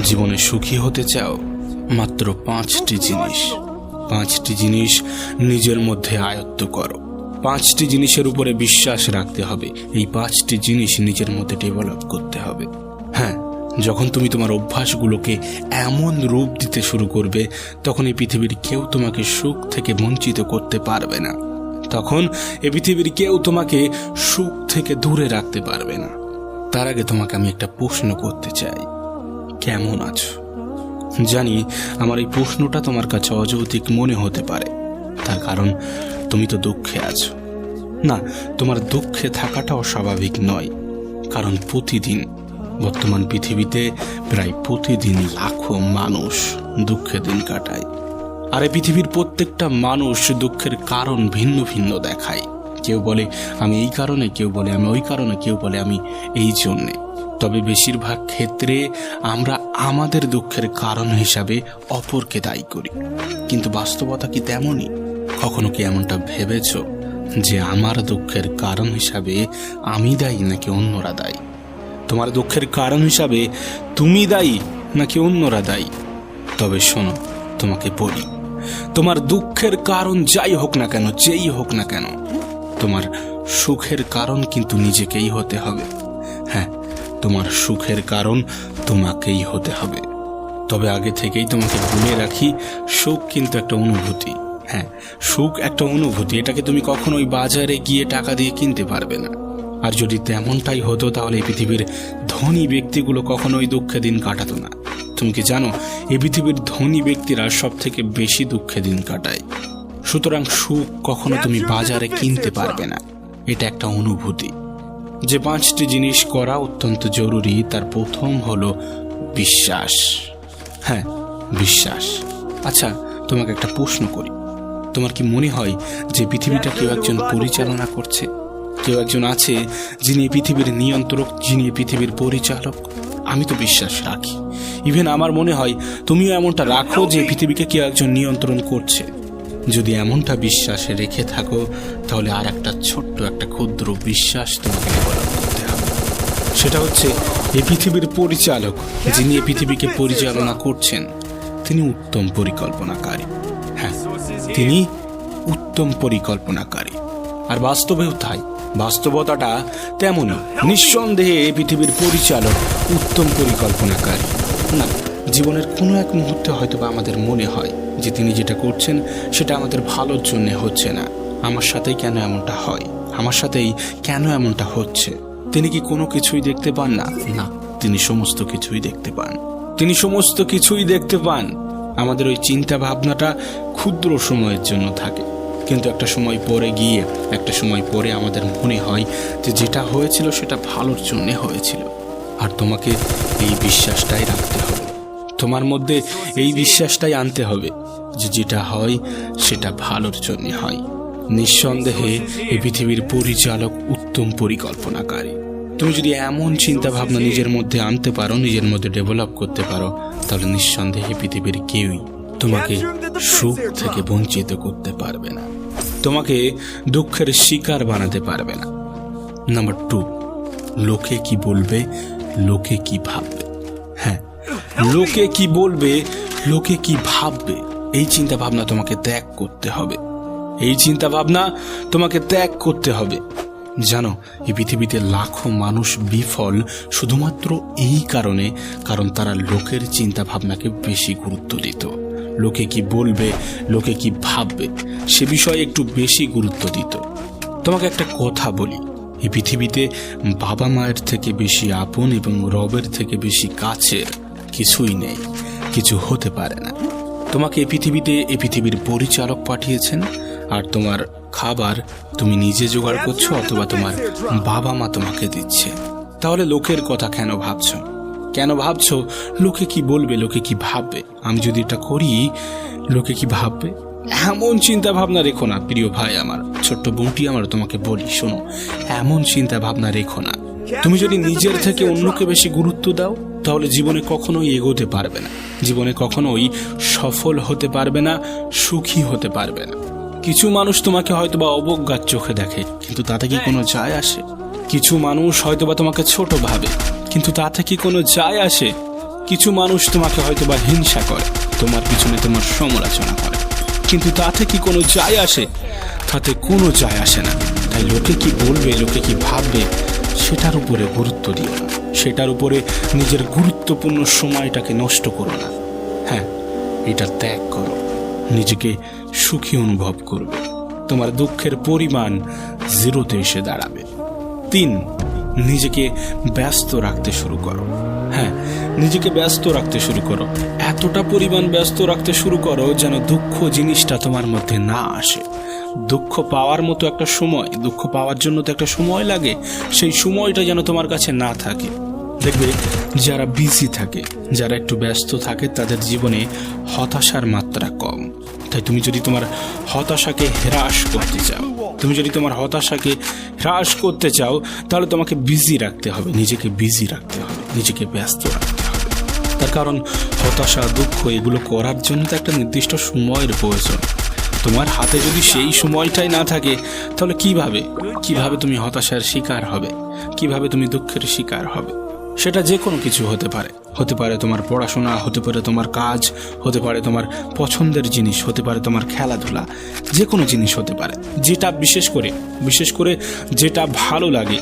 জীবনে সুখী হতে চাও? মাত্র 5টি জিনিস। 5টি জিনিস নিজের মধ্যে আয়ত্ত করো। 5টি জিনিসের উপরে বিশ্বাস রাখতে হবে। এই 5টি জিনিস নিজের মধ্যে ডেভেলপ করতে হবে। হ্যাঁ, যখন তুমি তোমার অভ্যাসগুলোকে এমন রূপ দিতে শুরু করবে, তখন এই পৃথিবীর কেউ তোমাকে সুখ থেকে বঞ্চিত করতে পারবে না। তখন এই পৃথিবীর কেউ তোমাকে সুখ থেকে দূরে রাখতে পারবে না। তার আগে তোমাকে আমি একটা প্রশ্ন করতে চাই, কেমন আছো? জানি আমার এই প্রশ্নটা তোমার কাছে অযৌক্তিক মনে হতে পারে, তার কারণ তুমি তো দুঃখে আছো। না, তোমার দুঃখে থাকাটাও স্বাভাবিক নয়, কারণ প্রতিদিন বর্তমান পৃথিবীতে প্রায় প্রতিদিন লাখো মানুষ দুঃখে দিন কাটায়। আর এই পৃথিবীর প্রত্যেকটা মানুষ দুঃখের কারণ ভিন্ন ভিন্ন দেখায়। কেউ বলে আমি এই কারণে, কেউ বলে আমি ওই কারণে, কেউ বলে আমি এই জন্যে। তবে বেশিরভাগ ক্ষেত্রে আমরা আমাদের দুঃখের কারণ হিসাবে অপরকে দায়ী করি। কিন্তু বাস্তবতা কি তেমনই? কখনো কি এমনটা ভেবেছ যে আমার দুঃখের কারণ হিসাবে আমি দায়ী নাকি অন্যরা দায়ী? তোমার দুঃখের কারণ হিসাবে তুমি দায়ী নাকি অন্যরা দায়ী? তবে শোনো, তোমাকে বলি, তোমার দুঃখের কারণ যাই হোক না কেন, যেই হোক না কেন, তোমার সুখের কারণ কিন্তু নিজেকেই হতে হবে। হ্যাঁ, তোমার সুখের কারণ তোমাকেই হতে হবে। তবে আগে থেকেই তোমাকে বলে রাখি, সুখ কিন্তু একটা অনুভূতি। হ্যাঁ, সুখ একটা অনুভূতি। এটাকে তুমি কখনোই বাজারে গিয়ে টাকা দিয়ে কিনতে পারবে না। আর যদি তেমনটাই হতো, তাহলে এই পৃথিবীর ধনী ব্যক্তিগুলো কখনোই দুঃখে দিন কাটাতো না। তুমি কি জানো, এই পৃথিবীর ধনী ব্যক্তিরা সব থেকে বেশি দুঃখে দিন কাটায়। সুতরাং সুখ কখনো তুমি বাজারে কিনতে পারবে না। এটা একটা অনুভূতি। যে 5টি জিনিস করা অত্যন্ত জরুরি, তার প্রথম হলো বিশ্বাস। হ্যাঁ, বিশ্বাস। আচ্ছা, তোমাকে একটা প্রশ্ন করি, তোমার কি মনে হয় যে পৃথিবীটা কেউ একজন পরিচালনা করছে? কেউ একজন আছে যিনি এই পৃথিবীর নিয়ন্ত্রক, যিনি এই পৃথিবীর পরিচালক? আমি তো বিশ্বাস রাখি, ইভেন আমার মনে হয় তুমিও এমনটা রাখো যে পৃথিবীকে কেউ একজন নিয়ন্ত্রণ করছে। যদি এমনটা বিশ্বাসে রেখে থাকো, তাহলে আর একটা ছোট্ট একটা ক্ষুদ্র বিশ্বাস তোমাকে ডেভেলপ করতে হবে। সেটা হচ্ছে, এই পৃথিবীর পরিচালক, যিনি এই পৃথিবীকে পরিচালনা করছেন, তিনি উত্তম পরিকল্পনাকারী। হ্যাঁ, তিনি উত্তম পরিকল্পনাকারী। আর বাস্তবেও তাই। বাস্তবতাটা তেমনই। নিঃসন্দেহে এই পৃথিবীর পরিচালক উত্তম পরিকল্পনাকারী। না, জীবনের কোনো এক মুহূর্তে হয়তো বা আমাদের মনে হয় যে তিনি যেটা করছেন সেটা আমাদের ভালোর জন্য হচ্ছে না। আমার সাথেই কেন এমনটা হয়? আমার সাথেই কেন এমনটা হচ্ছে? তিনি কি কোনো কিছুই দেখতে পান না? না, তিনি সমস্ত কিছুই দেখতে পান। তিনি সমস্ত কিছুই দেখতে পান। আমাদের ওই চিন্তা ভাবনাটা ক্ষুদ্র সময়ের জন্য থাকে, কিন্তু একটা সময় পরে গিয়ে, একটা সময় পরে আমাদের মনে হয় যে যেটা হয়েছিল সেটা ভালোর জন্য হয়েছিল। আর তোমাকে এই বিশ্বাসটাই রাখতে হবে। তোমার মধ্যে এই বিশ্বাসটাই আনতে হবে যে যেটা হয় সেটা ভালোর জন্য হয়। নিঃসন্দেহে এই পৃথিবীর পরিচালক উত্তম পরিকল্পনাকারী। তুমি যদি এমন চিন্তা ভাবনা নিজের মধ্যে আনতে পারো, নিজের মধ্যে ডেভেলপ করতে পারো, তাহলে নিঃসন্দেহে পৃথিবীর কেউই তোমাকে সুখ থেকে বঞ্চিত করতে পারবে না, তোমাকে দুঃখের শিকার বানাতে পারবে না। নাম্বার 2, লোকে কি বলবে, লোকে কি ভাববে। হ্যাঁ, লোকে কি বলবে, লোকে কি ভাববে, এই চিন্তা ভাবনা তোমাকে ত্যাগ করতে হবে। এই চিন্তা ভাবনা তোমাকে ত্যাগ করতে হবে। জানো, এই পৃথিবীতে লাখো মানুষ বিফল শুধুমাত্র এই কারণে, কারণ তারা লোকের চিন্তা ভাবনাকে বেশি গুরুত্ব দিত। লোকে কি বলবে, লোকে কি ভাববে, সে বিষয়ে একটু বেশি গুরুত্ব দিত। তোমাকে একটা কথা বলি, এই পৃথিবীতে বাবা মায়ের থেকে বেশি আপন এবং রবের থেকে বেশি কাছের কিছুই নেই, কিছু হতে পারে না। তোমাকে এই পৃথিবীতে এই পৃথিবীর পরিচালক পাঠিয়েছেন, আর তোমার খাবার তুমি নিজে জোগাড় করছো অথবা তোমার বাবা মা তোমাকে দিচ্ছে। তাহলে লোকের কথা কেন ভাবছো? কেন ভাবছো লোকে কি বলবে, লোকে কি ভাববে? আমি যদি এটা করি, লোকে কি ভাববে? এমন চিন্তা ভাবনা রেখো না প্রিয় ভাই আমার, ছোট্ট বোনটি আমার, তোমাকে বলি, শোনো, এমন চিন্তা ভাবনা রেখো না। তুমি যদি নিজের থেকে অন্যকে বেশি গুরুত্ব দাও, তাহলে জীবনে কখনোই এগোতে পারবে না, জীবনে কখনোই সফল হতে পারবে না, সুখী হতে পারবে না। কিছু মানুষ তোমাকে হয়তোবা অবজ্ঞার চোখে দেখে, কিন্তু তাতে কি কোনো যায় আসে? কিছু মানুষ হয়তোবা তোমাকে ছোট ভাবে, কিন্তু তাতে কি কোনো যায় আসে? কিছু মানুষ তোমাকে হয়তোবা হিংসা করে, তোমার পিছনে তোমার সমালোচনা করে, কিন্তু তাতে কি কোনো যায় আসে? তাতে কোনো যায় আসে না। তাই লোকে কি বলবে, লোকে কি ভাববে, সেটার উপরে গুরুত্ব দিও না। সেটার উপরে নিজের গুরুত্বপূর্ণ সময়টাকে নষ্ট করো না। হ্যাঁ, এটা ত্যাগ করো, নিজেকে সুখী অনুভব করবে। তোমার দুঃখের পরিমাণ 0-তে এসে দাঁড়াবে। 3, নিজেকে ব্যস্ত রাখতে শুরু করো। হ্যাঁ, নিজেকে ব্যস্ত রাখতে শুরু করো। এতটা পরিমাণ ব্যস্ত রাখতে শুরু করো যেন দুঃখ জিনিসটা তোমার মধ্যে না আসে। দুঃখ পাওয়ার মতো একটা সময়, দুঃখ পাওয়ার জন্য তো একটা সময় লাগে, সেই সময়টা যেন তোমার কাছে না থাকে। দেখবে যারা বিজি থাকে, যারা একটু ব্যস্ত থাকে, তাদের জীবনে হতাশার মাত্রা কম। তাই তুমি যদি তোমার হতাশাকে হ্রাস করতে চাও, তাহলে তোমাকে বিজি রাখতে হবে, নিজেকে বিজি রাখতে হবে, নিজেকে ব্যস্ত রাখতে হবে। তার কারণ হতাশা, দুঃখ এগুলো করার জন্য তো একটা নির্দিষ্ট সময়ের প্রয়োজন। তোমার হাতে যদি সেই সময়টাই না থাকে, তাহলে কিভাবে তুমি হতাশার শিকার হবে, কিভাবে তুমি দুঃখের শিকার হবে? সেটা যে কোনো কিছু হতে পারে তোমার পড়াশোনা, হতে পারে তোমার কাজ, হতে পারে তোমার পছন্দের জিনিস, হতে পারে তোমার খেলাধুলা, যে কোনো জিনিস হতে পারে। যেটা বিশেষ করে যেটা ভালো লাগে,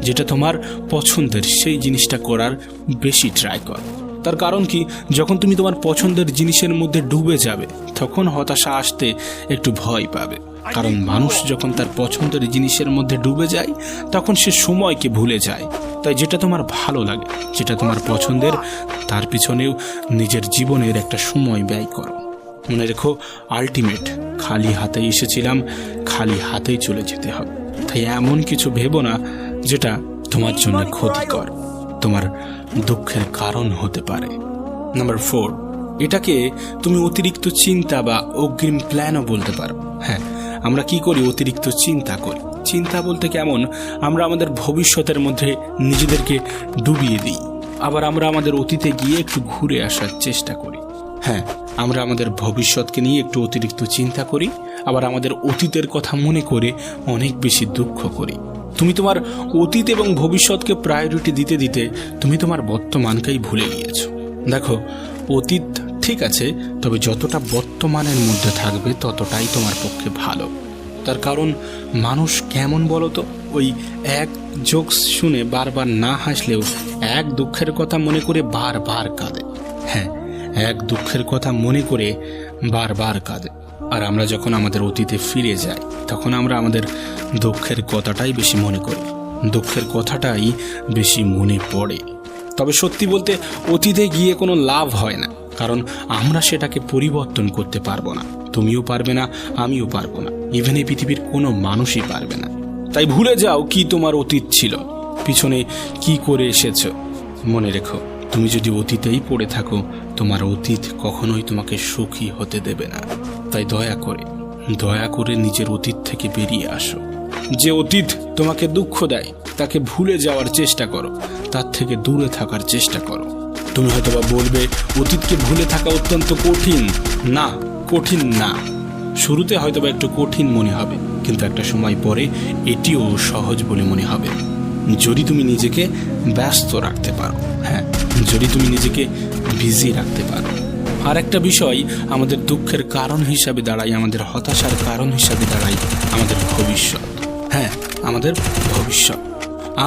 যেটা তোমার পছন্দের, সেই জিনিসটা করার বেশি ট্রাই কর। তার কারণ কি, যখন তুমি তোমার পছন্দের জিনিসের মধ্যে ডুবে যাবে, তখন হতাশা আসতে একটু ভয় পাবে। কারণ মানুষ যখন তার পছন্দের জিনিসের মধ্যে ডুবে যায়, তখন সে সময়কে ভুলে যায়। তাই যেটা তোমার ভালো লাগে, যেটা তোমার পছন্দের, তার পিছনেও নিজের জীবনের একটা সময় ব্যয় করো। মনে রেখো, আলটিমেট খালি হাতেই এসেছিলাম, খালি হাতেই চলে যেতে হবে। তাই এমন কিছু ভেবো না যেটা তোমার জন্য ক্ষতিকর, তোমার দুঃখের কারণ হতে পারে। নাম্বার 4, এটাকে তুমি অতিরিক্ত চিন্তা বা অগ্রিম প্ল্যানও বলতে পারো। হ্যাঁ, আমরা কি করি? অতিরিক্ত চিন্তা করি। চিন্তা বলতে কেমন, আমরা আমাদের ভবিষ্যতের মধ্যে নিজেদেরকে ডুবিয়ে দিই। আবার আমরা আমাদের অতীতে গিয়ে একটু ঘুরে আসার চেষ্টা করি। হ্যাঁ, আমরা আমাদের ভবিষ্যৎকে নিয়ে একটু অতিরিক্ত চিন্তা করি, আবার আমাদের অতীতের কথা মনে করে অনেক বেশি দুঃখ করি। তুমি তোমার অতীত এবং ভবিষ্যৎকে প্রায়োরিটি দিতে দিতে তুমি তোমার বর্তমানকেই ভুলে গিয়েছো। দেখো, অতীত ঠিক আছে, তবে যতটা বর্তমানের মধ্যে থাকবে ততটাই তোমার পক্ষে ভালো। তার কারণ মানুষ কেমন বলো তো, ওই এক জোকস শুনে বারবার না হাসলেও এক দুঃখের কথা মনে করে বারবার কাঁদে। হ্যাঁ, এক দুঃখের কথা মনে করে বারবার কাঁদে। আর আমরা যখন আমাদের অতীতে ফিরে যাই, তখন আমরা আমাদের দুঃখের কথাটাই বেশি মনে করি, দুঃখের কথাটাই বেশি মনে পড়ে। তবে সত্যি বলতে অতীতে গিয়ে কোনো লাভ হয় না, কারণ আমরা সেটাকে পরিবর্তন করতে পারবো না। তুমিও পারবে না, আমিও পারবো না, ইভেন এই পৃথিবীর কোনো মানুষই পারবে না। তাই ভুলে যাও কি তোমার অতীত ছিল, পিছনে কি করে এসেছো। মনে রেখো, তুমি যদি অতীতেই পড়ে থাকো, তোমার অতীত কখনোই তোমাকে সুখী হতে দেবে না। তাই দয়া করে নিজের অতীত থেকে বেরিয়ে আসো। যে অতীত তোমাকে দুঃখ দেয়, তাকে ভুলে যাওয়ার চেষ্টা করো, তার থেকে দূরে থাকার চেষ্টা করো। তুমি হয়তোবা বলবে, অতীতকে ভুলে থাকা অত্যন্ত কঠিন। না, কঠিন না। শুরুতে হয়তোবা একটু কঠিন মনে হবে, কিন্তু একটা সময় পরে এটিও সহজ বলে মনে হবে, যদি তুমি নিজেকে ব্যস্ত রাখতে পারো। হ্যাঁ, যদি তুমি নিজেকে বিজি রাখতে পারো। আর একটা বিষয় আমাদের দুঃখের কারণ হিসাবে দাঁড়ায়, আমাদের হতাশার কারণ হিসাবে দাঁড়ায় আমাদের ভবিষ্যৎ। হ্যাঁ, আমাদের ভবিষ্যৎ।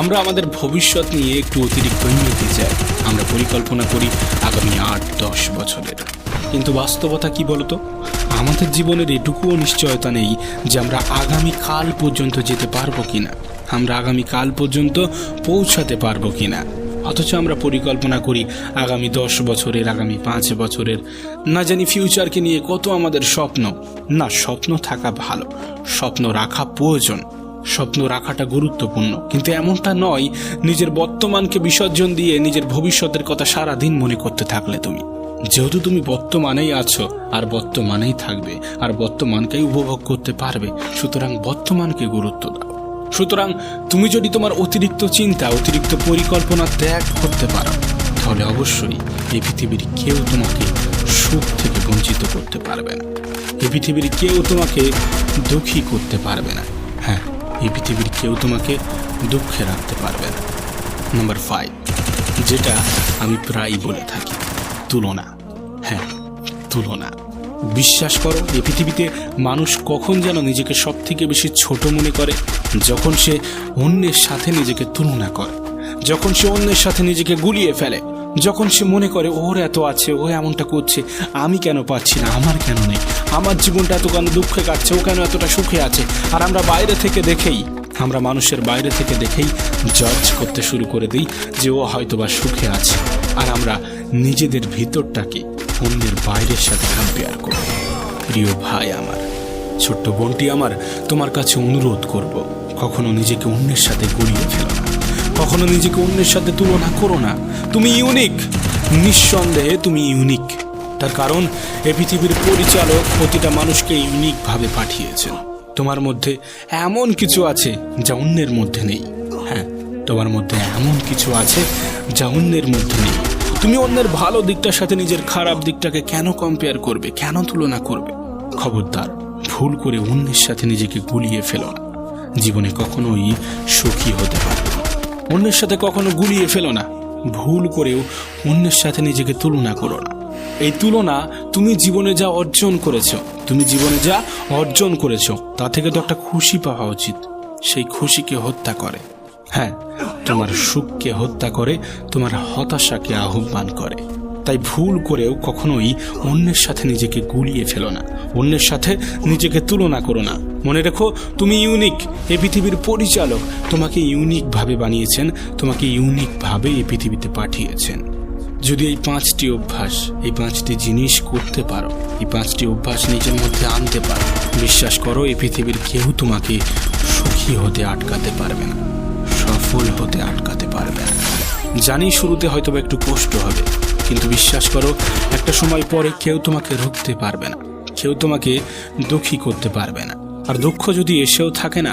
আমরা আমাদের ভবিষ্যৎ নিয়ে একটু অতিরিক্ত এগিয়ে যাই। আমরা পরিকল্পনা করি আগামী 8-10 বছরের, কিন্তু বাস্তবতা কি বলতো, আমাদের জীবনের এটুকুও নিশ্চয়তা নেই যে আমরা আগামী কাল পর্যন্ত যেতে পারবো কিনা, আমরা আগামী কাল পর্যন্ত পৌঁছাতে পারবো কিনা। অথচ আমরা পরিকল্পনা করি আগামী 10 বছরের, আগামী 5 বছরের, না জানি ফিউচারকে নিয়ে কত আমাদের স্বপ্ন। না, স্বপ্ন থাকা ভালো, স্বপ্ন রাখা প্রয়োজন, স্বপ্ন রাখাটা গুরুত্বপূর্ণ, কিন্তু এমনটা নয় নিজের বর্তমানকে বিসর্জন দিয়ে নিজের ভবিষ্যতের কথা সারা দিন মনে করতে থাকলে তুমি। যেহেতু তুমি বর্তমানেই আছো আর বর্তমানেই থাকবে আর বর্তমানকেই উপভোগ করতে পারবে, সুতরাং বর্তমানকে গুরুত্ব দাও। সুতরাং তুমি যদি তোমার অতিরিক্ত চিন্তা, অতিরিক্ত পরিকল্পনা ত্যাগ করতে পারো, তাহলে অবশ্যই এই পৃথিবীর কেউ তোমাকে সুখ থেকে বঞ্চিত করতে পারবে না। এই পৃথিবীর কেউ তোমাকে দুঃখী করতে পারবে না। হ্যাঁ, এই পৃথিবীর কেউ তোমাকে দুঃখে রাখতে পারবে না। নাম্বার 5, যেটা আমি প্রায়ই বলে থাকি, তুলনা। হ্যাঁ, তুলনা। বিশ্বাস করো, এই পৃথিবীতে মানুষ কখন যেন নিজেকে সব থেকে বেশি ছোট মনে করে, যখন সে অন্যের সাথে নিজেকে তুলনা করে, যখন সে অন্যের সাথে নিজেকে গুলিয়ে ফেলে, যখন সে মনে করে ওর এত আছে, ও এমনটা করছে, আমি কেন পাচ্ছি না, আমার কেন নেই, আমার জীবনটা এত কেন দুঃখে কাটছে, ও কেন এতটা সুখে আছে। আর আমরা মানুষের বাইরে থেকে দেখেই জাজ করতে শুরু করে দিই যে ও হয়তোবা সুখে আছে, আর আমরা নিজেদের ভিতরটাকে অন্যের বাইরের সাথে কম্পেয়ার করি। প্রিয় ভাই আমার, ছোট্ট বোনটি আমার, তোমার কাছে অনুরোধ করব, কখনো নিজেকে অন্যের সাথে গড়িয়ে ফেলো না, কখনো নিজেকে অন্যের সাথে তুলনা করো না। তুমি ইউনিক, নিঃসন্দেহে তুমি ইউনিক। তার কারণ এই পৃথিবীর পরিচালক প্রতিটা মানুষকে ইউনিকভাবে পাঠিয়েছেন। তোমার মধ্যে এমন কিছু আছে যা অন্যের মধ্যে নেই। হ্যাঁ, তোমার মধ্যে এমন কিছু আছে যা অন্যের মধ্যে নেই। তুমি অন্যের ভালো দিকটার সাথে নিজের খারাপ দিকটাকে কেন কম্পেয়ার করবে, কেন তুলনা করবে? খবরদার, ভুল করে অন্যের সাথে নিজেকে গুলিয়ে ফেলো না। জীবনে কখনোই সুখী হতে পারবে না। অন্যের সাথে কখনো গুলিয়ে ফেলো না। ভুল করেও অন্যের সাথে নিজেকে তুলনা করো না। এই তুলনা তুমি জীবনে যা অর্জন করেছো তা থেকে তো একটা খুশি পাওয়া উচিত। সেই খুশিকে হত্যা করে, হ্যাঁ, তোমার সুখকে হত্যা করে, তোমার হতাশাকে আহ্বান করে। তাই ভুল করেও কখনোই অন্যের সাথে নিজেকে গুলিয়ে ফেলো না, অন্যের সাথে নিজেকে তুলনা করো না। মনে রেখো, তুমি ইউনিক। এই পৃথিবীর পরিচালক তোমাকে ইউনিকভাবে বানিয়েছেন, তোমাকে ইউনিকভাবে এই পৃথিবীতে পাঠিয়েছেন। যদি এই 5টি অভ্যাস, এই 5টি জিনিস করতে পারো, এই 5টি অভ্যাস নিজের মধ্যে আনতে পারো, বিশ্বাস করো, এই পৃথিবীর কেউ তোমাকে সুখী হতে আটকাতে পারবে না, সফল হতে আটকাতে পারবে না। জানি শুরুতে হয়তো একটু কষ্ট হবে, কিন্তু বিশ্বাস করো, একটা সময় পরে কেউ তোমাকে রুখতে পারবে না, কেউ তোমাকে দুঃখী করতে পারবে না। আর দুঃখ যদি এসেও থাকে না,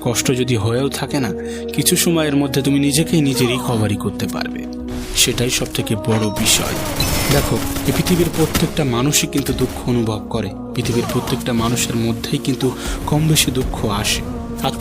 কষ্ট যদি হয়েও থাকে না, কিছু সময়ের মধ্যে তুমি নিজেকেই নিজে রিকভারি করতে পারবে। সেটাই সব থেকে বড় বিষয়। দেখো, এই পৃথিবীর প্রত্যেকটা মানুষই কিন্তু দুঃখ অনুভব করে, পৃথিবীর প্রত্যেকটা মানুষের মধ্যেই কিন্তু কম বেশি দুঃখ আসে। আর